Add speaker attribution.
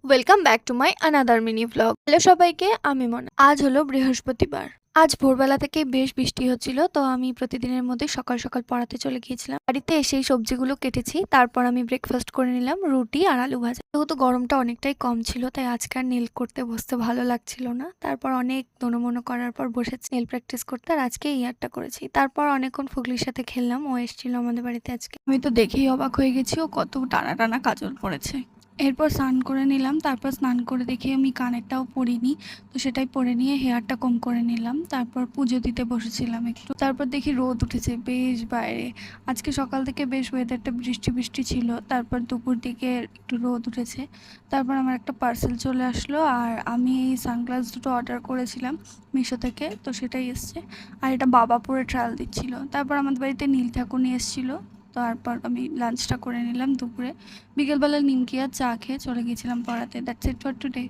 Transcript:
Speaker 1: Welcome back to my another mini vlog. Hello সবাইকে, আমি মনা। আজ হলো বৃহস্পতিবার। আজ ভোরবেলা থেকে বেশ বৃষ্টি হচ্ছিল, তো আমি প্রতিদিনের মধ্যে সকাল সকাল পড়াতে চলে গিয়েছিলাম। বাড়িতে এসেই সবজিগুলো কেটেছি, তারপর আমি ব্রেকফাস্ট করে নিলাম রুটি আর আলু ভাজা। যেহেতু গরমটা অনেকটাই কম ছিল, তাই আজকে আর নেল করতে বসতে ভালো লাগছিল না। তারপর অনেক দোনোমনো করার পর বসেছি নেল প্র্যাকটিস করতে, আর আজকে এই আর্টটা করেছি। তারপর অনেকক্ষণ ফুগলির সাথে খেললাম, ও এসেছিল আমাদের বাড়িতে আজকে। আমি তো দেখেই অবাক হয়ে গেছি, ও কত টানা টানা কাজল পড়েছে। এরপর স্নান করে নিলাম, তারপর স্নান করে দেখি আমি কানেরটাও পরিনি, তো সেটাই পরে নিয়ে হেয়ারটা কম করে নিলাম। তারপর পুজো দিতে বসেছিলাম একটু। তারপর দেখি রোদ উঠেছে বেশ বাইরে। আজকে সকাল থেকে বেশ ওয়েদারটা বৃষ্টি বৃষ্টি ছিল, তারপর দুপুর দিকে একটু রোদ উঠেছে। তারপর আমার একটা পার্সেল চলে আসলো, আর আমি এই সানগ্লাস দুটো অর্ডার করেছিলাম মিশো থেকে, তো সেটাই এসছে। আর এটা বাবা পরে ট্রায়াল দিচ্ছিল। তারপর আমাদের বাড়িতে নীল ঠাকুর নিয়ে এসেছিলো। তারপর আমি লাঞ্চটা করে নিলাম দুপুরে। বিকেলবেলা নিমকি আর চা খেয়ে চলে গিয়েছিলাম পড়াতে। That's it for today.